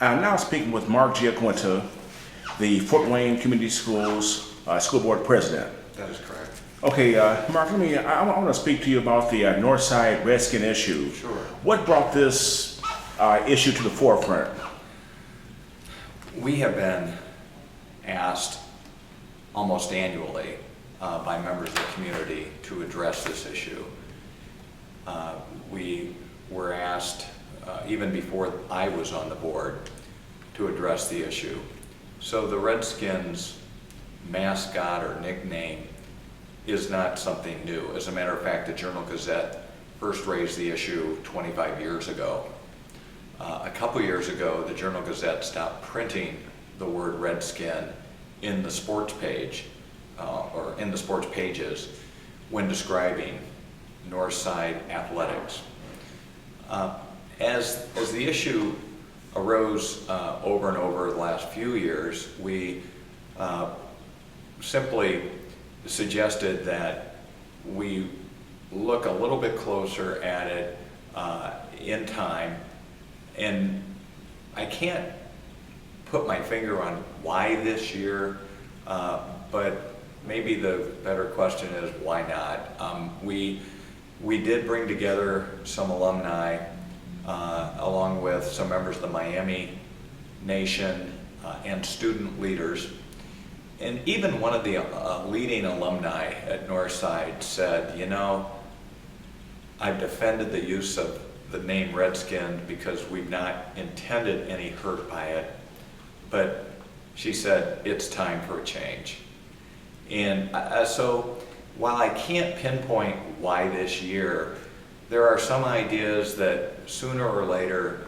I'm now speaking with Mark GiaQuinta, the Fort Wayne Community Schools School Board President. That is correct. Okay, Mark, I want to speak to you about the Northside Redskin issue. Sure. What brought this issue to the forefront? We have been asked almost annually by members of the community to address this issue. We were asked even before I was on the board to address the issue. So the Redskins mascot or nickname is not something new. As a matter of fact, the Journal-Gazette first raised the issue 25 years ago. A couple years ago, the Journal-Gazette stopped printing the word Redskin in the sports page, or in the sports pages, when describing Northside athletics. As the issue arose over and over the last few years, we simply suggested that we look a little bit closer at it in time, and I can't put my finger on why this year, but maybe the better question is why not. We did bring together some alumni along with some members of the Miami Nation and student leaders. And even one of the leading alumni at Northside said, you know, I've defended the use of the name Redskin because we've not intended any hurt by it, but she said, it's time for a change. And so while I can't pinpoint why this year, there are some ideas that sooner or later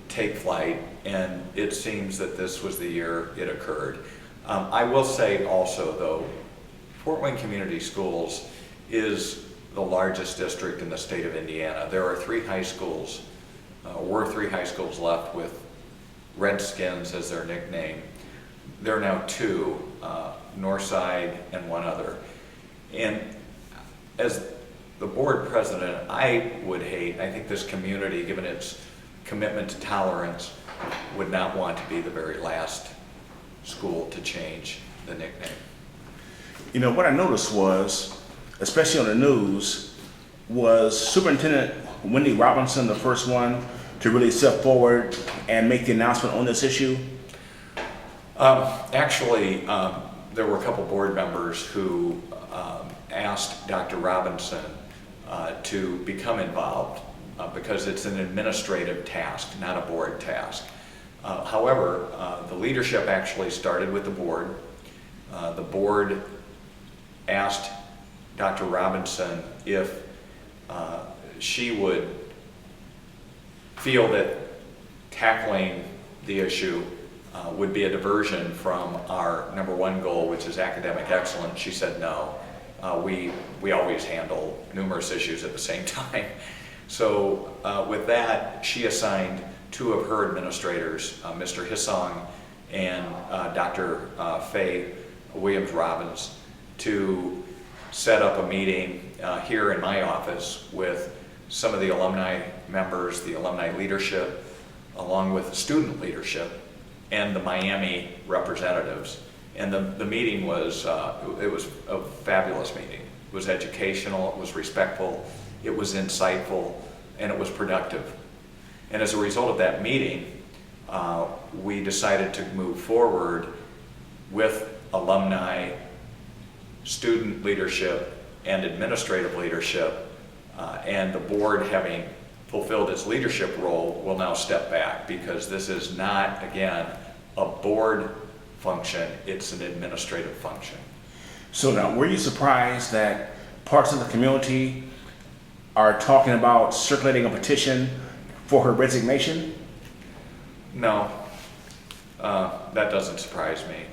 take flight, and it seems that this was the year it occurred. I will say also, though, Fort Wayne Community Schools is the largest district in the state of Indiana. There are 3 high schools, were 3 high schools left with Redskins as their nickname. There are now 2, Northside and 1 other. And as the board president, I think this community, given its commitment to tolerance, would not want to be the very last school to change the nickname. You know, what I noticed was, especially on the news, was Superintendent Wendy Robinson the first one to really step forward and make the announcement on this issue? Actually, there were a couple board members who asked Dr. Robinson to become involved because it's an administrative task, not a board task. However, the leadership actually started with the board. The board asked Dr. Robinson if she would feel that tackling the issue would be a diversion from our #1 goal, which is academic excellence. She said no. We always handle numerous issues at the same time. So with that, she assigned 2 of her administrators, Mr. Hissong and Dr. Faye Williams-Robbins, to set up a meeting here in my office with some of the alumni members, the alumni leadership, along with the student leadership and the Miami representatives. And the meeting was, it was a fabulous meeting. It was educational, it was respectful, it was insightful, and it was productive. And as a result of that meeting, we decided to move forward with alumni, student leadership, and administrative leadership, and the board, having fulfilled its leadership role, will now step back, because this is not, again, a board function, it's an administrative function. So now, were you surprised that parts of the community are talking about circulating a petition for her resignation? No, that doesn't surprise me.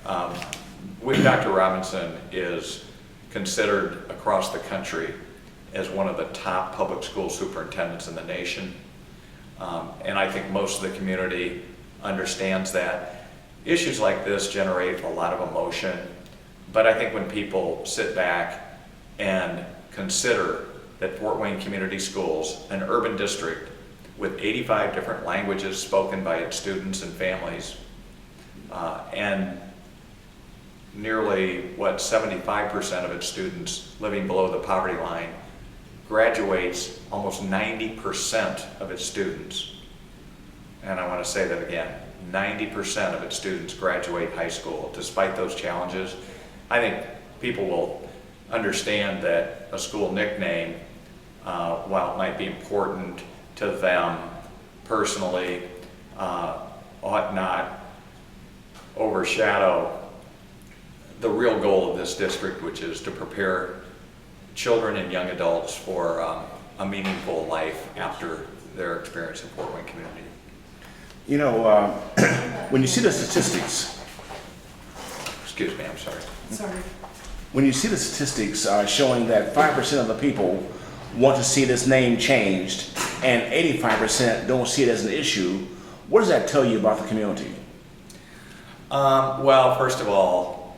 Dr. Robinson is considered across the country as one of the top public school superintendents in the nation. And I think most of the community understands that. Issues like this generate a lot of emotion, but I think when people sit back and consider that Fort Wayne Community Schools, an urban district with 85 different languages spoken by its students and families, and nearly, 75% of its students living below the poverty line, graduates almost 90% of its students. And I want to say that again, 90% of its students graduate high school. Despite those challenges, I think people will understand that a school nickname, while it might be important to them personally, ought not overshadow the real goal of this district, which is to prepare children and young adults for a meaningful life after their experience in Fort Wayne community. You know, when you see the statistics, Excuse me, I'm sorry. Sorry. when you see the statistics showing that 5% of the people want to see this name changed and 85% don't see it as an issue, what does that tell you about the community? Well, first of all,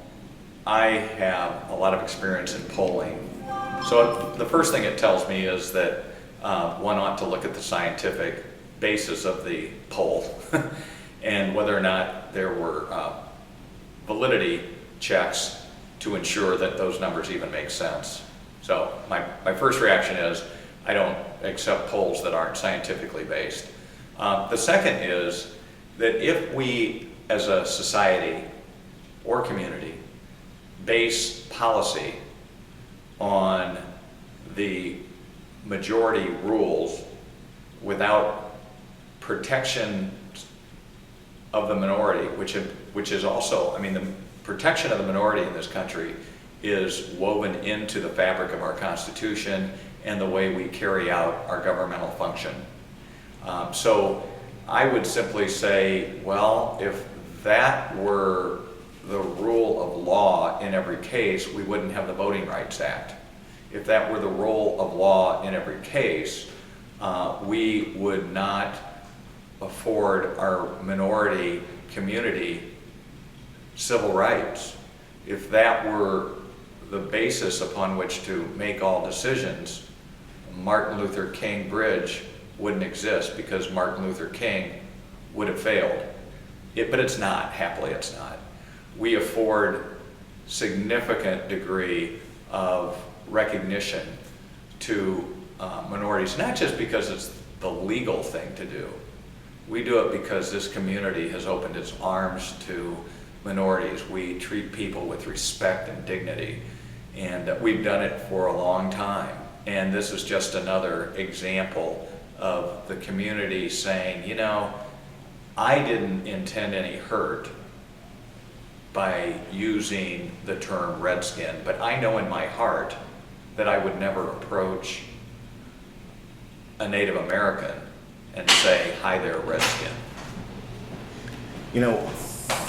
I have a lot of experience in polling. So the first thing it tells me is that one ought to look at the scientific basis of the poll and whether or not there were validity checks to ensure that those numbers even make sense. So my first reaction is I don't accept polls that aren't scientifically based. The second is that if we as a society or community base policy on the majority rules without protection of the minority, which is also, I mean, the protection of the minority in this country is woven into the fabric of our Constitution and the way we carry out our governmental function. So I would simply say, well, if that were the rule of law in every case, we wouldn't have the Voting Rights Act. If that were the rule of law in every case, we would not afford our minority community civil rights. If that were the basis upon which to make all decisions, Martin Luther King Bridge wouldn't exist because Martin Luther King would have failed. But it's not, happily it's not. We afford significant degree of recognition to minorities, not just because it's the legal thing to do. We do it because this community has opened its arms to minorities. We treat people with respect and dignity, and we've done it for a long time. And this is just another example of the community saying, you know, I didn't intend any hurt by using the term redskin, but I know in my heart that I would never approach a Native American and say, hi there, redskin. You know,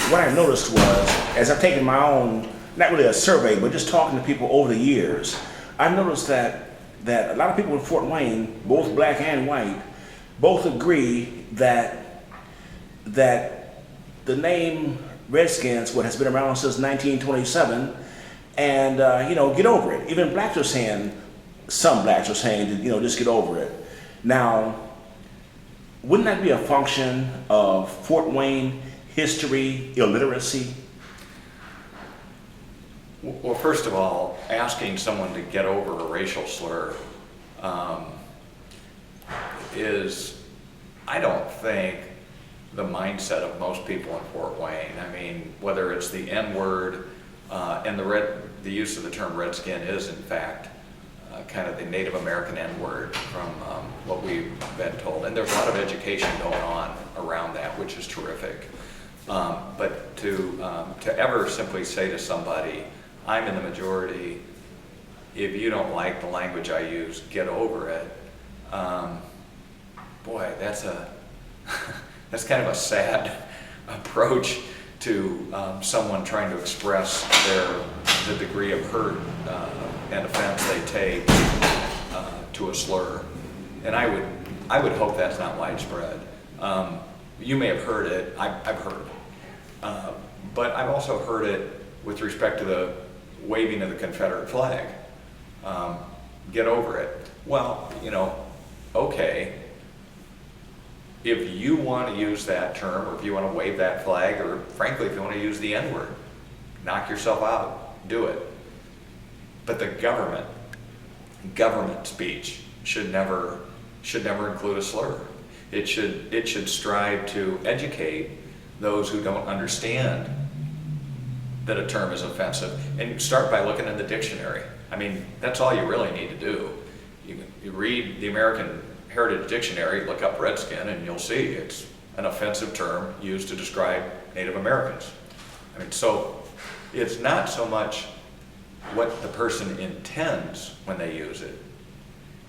what I noticed was, as I've taken my own, not really a survey, but just talking to people over the years, I've noticed that a lot of people in Fort Wayne, both black and white, both agree that the name Redskins, what has been around since 1927, and you know, get over it. Even blacks are saying, some blacks are saying, you know, just get over it. Now, wouldn't that be a function of Fort Wayne history illiteracy? Well, first of all, asking someone to get over a racial slur is, I don't think, the mindset of most people in Fort Wayne. I mean, whether it's the N-word and the use of the term redskin is in fact kind of the Native American N-word from what we've been told. And there's a lot of education going on around that, which is terrific. But to ever simply say to somebody, I'm in the majority, if you don't like the language I use, get over it. Boy, that's kind of a sad approach to someone trying to express the degree of hurt and offense they take to a slur. And I would hope that's not widespread. You may have heard it, I've heard it. But I've also heard it with respect to the waving of the Confederate flag. Get over it. Well, you know, okay. if you want to use that term, or if you want to wave that flag, or frankly, if you want to use the N-word, knock yourself out, do it. But the government speech should never include a slur. It should strive to educate those who don't understand that a term is offensive. And you start by looking in the dictionary. I mean, that's all you really need to do. You read the American Heritage Dictionary, look up Redskin, and you'll see it's an offensive term used to describe Native Americans. I mean, so it's not so much what the person intends when they use it.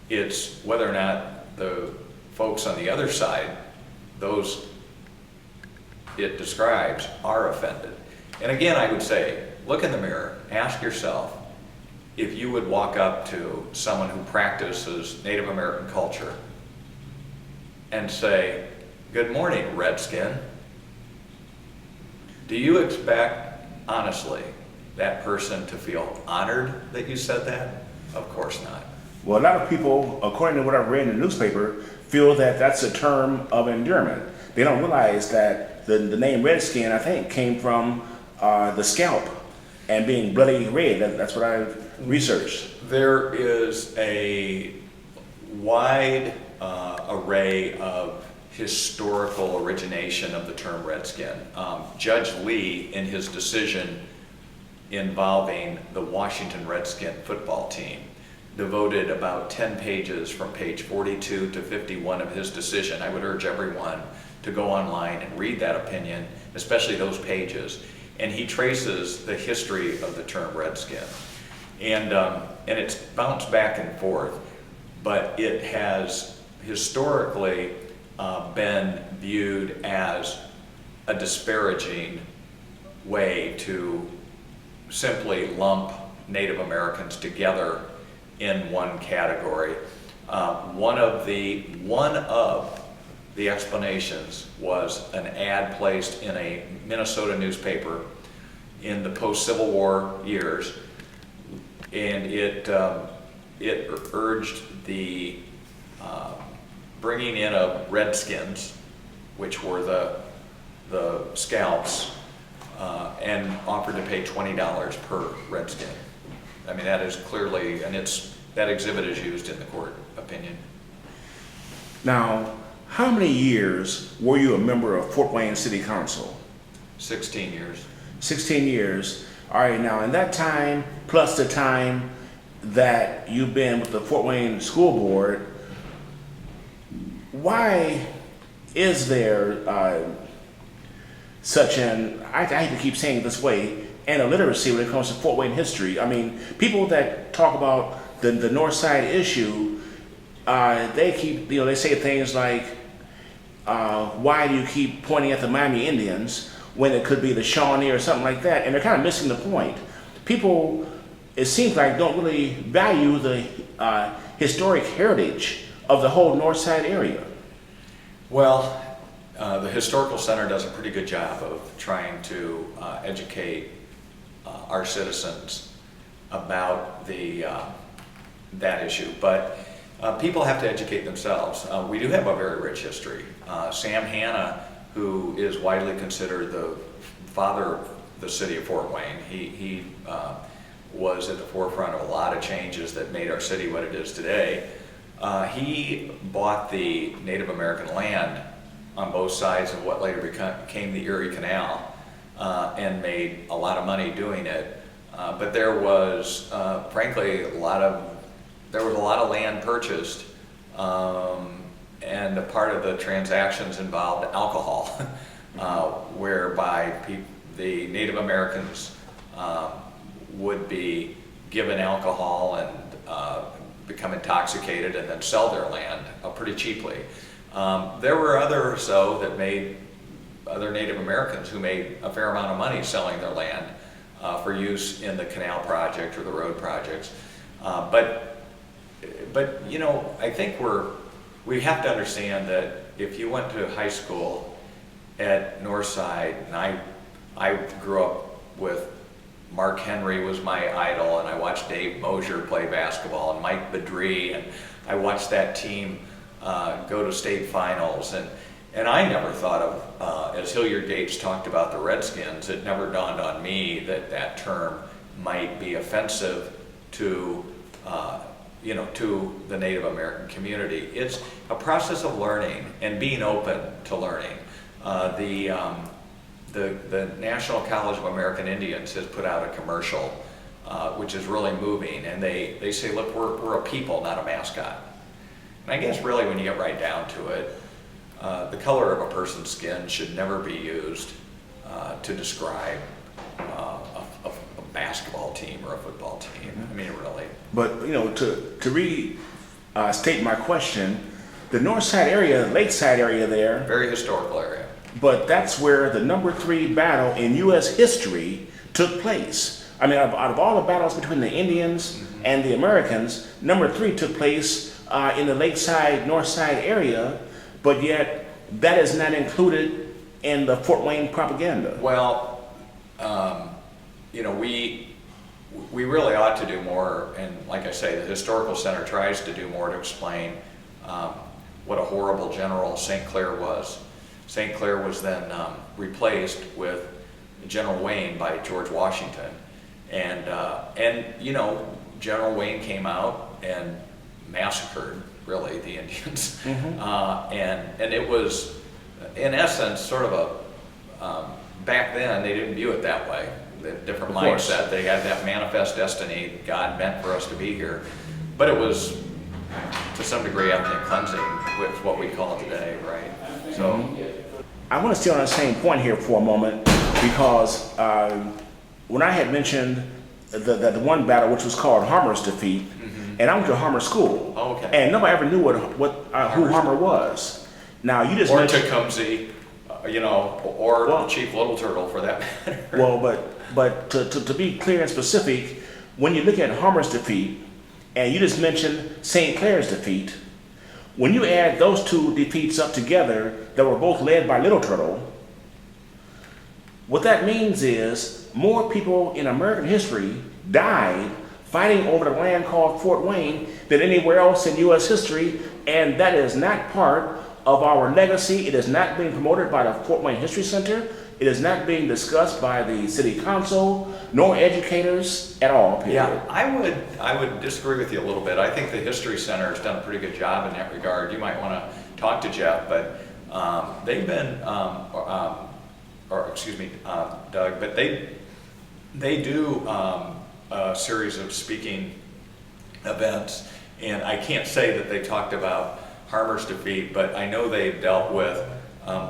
It's whether or not the folks on the other side, those it describes, are offended. And again, I would say, look in the mirror, ask yourself if you would walk up to someone who practices Native American culture and say, "Good morning, Redskin." Do you expect, honestly, that person to feel honored that you said that? Of course not. Well, a lot of people, according to what I've read in the newspaper, feel that that's a term of endearment. They don't realize that the name Redskin, I think, came from the scalp and being bloody red. That's what I've researched. There is a wide array of historical origination of the term Redskin. Judge Lee, in his decision involving the Washington Redskin football team, devoted about 10 pages from page 42 to 51 of his decision. I would urge everyone to go online and read that opinion, especially those pages. And he traces the history of the term Redskin. And it's bounced back and forth, but it has historically been viewed as a disparaging way to simply lump Native Americans together in one category. One of the explanations was an ad placed in a Minnesota newspaper in the post-Civil War years, and it urged the bringing in of Redskins, which were the scalps, and offered to pay $20 per Redskin. I mean, that is clearly, and that exhibit is used in the court opinion. Now, how many years were you a member of Fort Wayne City Council? 16 years. 16 years. All right, now in that time, plus the time that you've been with the Fort Wayne School Board, why is there such an, I hate to keep saying it this way, an illiteracy when it comes to Fort Wayne history? I mean, people that talk about the North Side issue, they keep, they say things like, why do you keep pointing at the Miami Indians when it could be the Shawnee or something like that? And they're kind of missing the point. People, it seems like, don't really value the historic heritage of the whole North Side area. Well, the Historical Center does a pretty good job of trying to educate our citizens about that issue, but people have to educate themselves. We do have a very rich history. Sam Hanna, who is widely considered the father of the city of Fort Wayne, he was at the forefront of a lot of changes that made our city what it is today. He bought the Native American land on both sides of what later became the Erie Canal and made a lot of money doing it. But there was, frankly, a lot of land purchased, and a part of the transactions involved alcohol, whereby the Native Americans would be given alcohol and become intoxicated and then sell their land pretty cheaply. There were other Native Americans who made a fair amount of money selling their land for use in the canal project or the road projects. But I think we have to understand that if you went to high school at Northside, and I grew up with Mark Henry was my idol, and I watched Dave Mosier play basketball, and Mike Bedree, and I watched that team go to state finals, And I never thought of, as Hilliard Gates talked about the Redskins, it never dawned on me that that term might be offensive to, to the Native American community. It's a process of learning and being open to learning. The National College of American Indians has put out a commercial, which is really moving, and they say, look, we're a people, not a mascot. And I guess really when you get right down to it, the color of a person's skin should never be used to describe a basketball team or a football team. I mean, really. But, to restate my question, the north side area, lakeside area there, Very historical area. but that's where the number 3 battle in U.S. history took place. I mean, out of all the battles between the Indians and the Americans, number 3 took place in the lakeside, north side area, but yet that is not included in the Fort Wayne propaganda. Well, we really ought to do more, and like I say, the Historical Center tries to do more to explain what a horrible general St. Clair was. St. Clair was then replaced with General Wayne by George Washington, and General Wayne came out and massacred really the Indians, and it was in essence sort of a back then they didn't view it that way. The different mindset. They had that manifest destiny God meant for us to be here, but it was to some degree ethnic cleansing, which is what we call it today, right? So I want to stay on the same point here for a moment, because when I had mentioned the one battle, which was called Harmer's Defeat, and I went to Harmer School, and nobody ever knew who Harmer was. Now you just mentioned Tecumseh, or Chief Little Turtle for that matter. Well, but to be clear and specific, when you look at Harmer's defeat, and you just mentioned St. Clair's defeat, when you add those two defeats up together that were both led by Little Turtle, what that means is more people in American history died fighting over the land called Fort Wayne than anywhere else in U.S. history, and that is not part of our legacy. It is not being promoted by the Fort Wayne History Center. It is not being discussed by the city council, nor educators at all, period. Yeah, I would disagree with you a little bit. I think the History Center has done a pretty good job in that regard. You might want to talk to Jeff, but they've been, Doug, but they do a series of speaking events, and I can't say that they talked about Harmer's defeat, but I know they've dealt with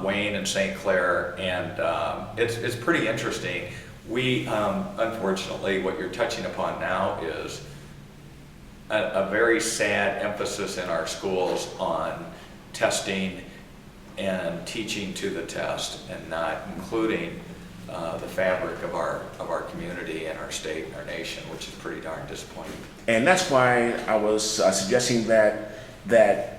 Wayne and St. Clair, and it's pretty interesting. We, unfortunately, what you're touching upon now is a very sad emphasis in our schools on testing and teaching to the test, and not including the fabric of our community and our state and our nation, which is pretty darn disappointing. And that's why I was suggesting that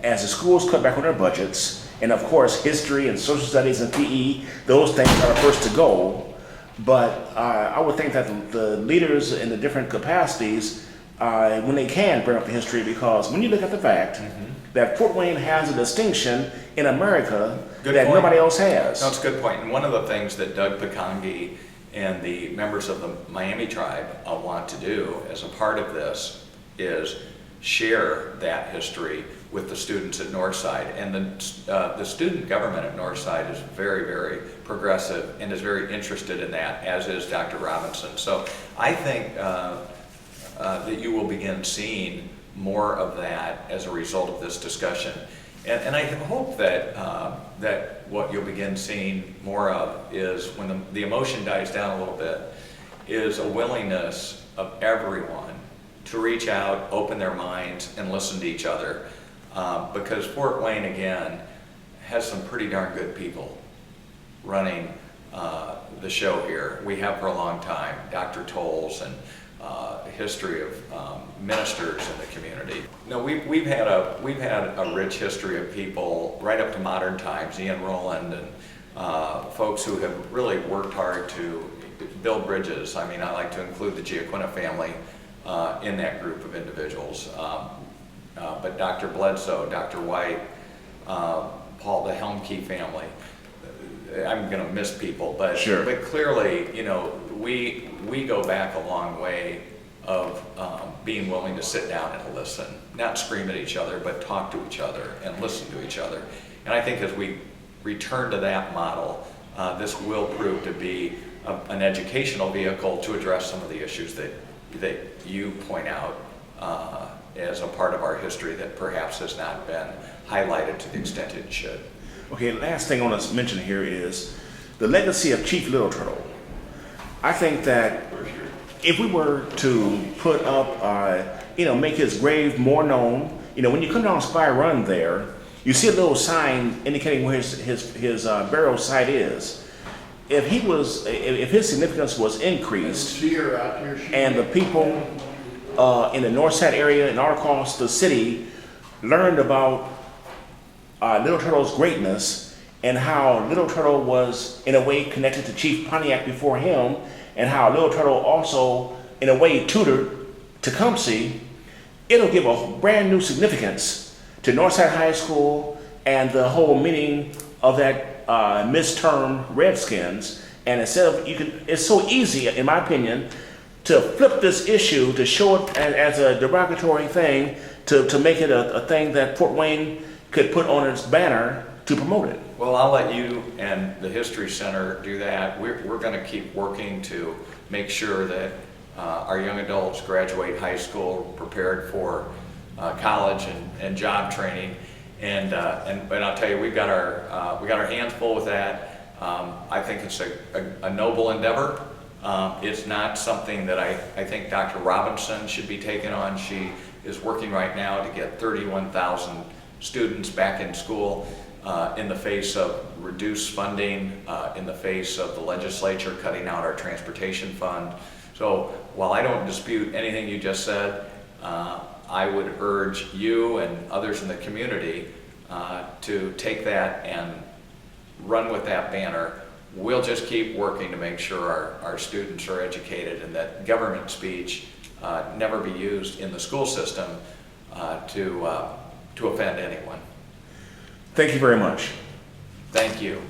as the schools cut back on their budgets, and of course history and social studies and PE, those things are the first to go, but I would think that the leaders in the different capacities, when they can, bring up the history, because when you look at the fact that Fort Wayne has a distinction in America that nobody else has. No, it's a good point. And one of the things that Doug Picongi and the members of the Miami tribe want to do as a part of this is share that history with the students at Northside. And the student government at Northside is very, very progressive and is very interested in that, as is Dr. Robinson. So I think that you will begin seeing more of that as a result of this discussion. And I hope that that what you'll begin seeing more of is, when the emotion dies down a little bit, is a willingness of everyone to reach out, open their minds, and listen to each other. Because Fort Wayne, again, has some pretty darn good people running the show here. We have for a long time. Dr. Tolles and history of ministers in the community. No, we've had a rich history of people right up to modern times. Ian Rowland and folks who have really worked hard to build bridges. I mean, I like to include the GiaQuinta family in that group of individuals. But Dr. Bledsoe, Dr. White, Paul, the Helmke family. I'm going to miss people, but Sure. but clearly, you know, we go back a long way of being willing to sit down and listen, not scream at each other, but talk to each other and listen to each other. And I think as we return to that model, this will prove to be an educational vehicle to address some of the issues that you point out as a part of our history that perhaps has not been highlighted to the extent it should. Okay, last thing I want to mention here is the legacy of Chief Little Turtle. I think that if we were to put up, make his grave more known, when you come down Spy Run there, you see a little sign indicating where his burial site is. If his significance was increased, and the people in the north side area and all across the city learned about Little Turtle's greatness and how Little Turtle was in a way connected to Chief Pontiac before him, and how Little Turtle also in a way tutored Tecumseh, it'll give a brand new significance to Northside High School and the whole meaning of that midterm Redskins. And instead of, it's so easy, in my opinion, to flip this issue, to show it as a derogatory thing, to make it a thing that Fort Wayne could put on its banner to promote it. Well, I'll let you and the History Center do that. We're going to keep working to make sure that our young adults graduate high school prepared for college and job training. And I'll tell you, we've got our hands full with that. I think it's a noble endeavor. It's not something that I think Dr. Robinson should be taking on. She is working right now to get 31,000 students back in school in the face of reduced funding, in the face of the legislature cutting out our transportation fund. So while I don't dispute anything you just said, I would urge you and others in the community to take that and run with that banner. We'll just keep working to make sure our students are educated and that government speech never be used in the school system to offend anyone. Thank you very much. Thank you.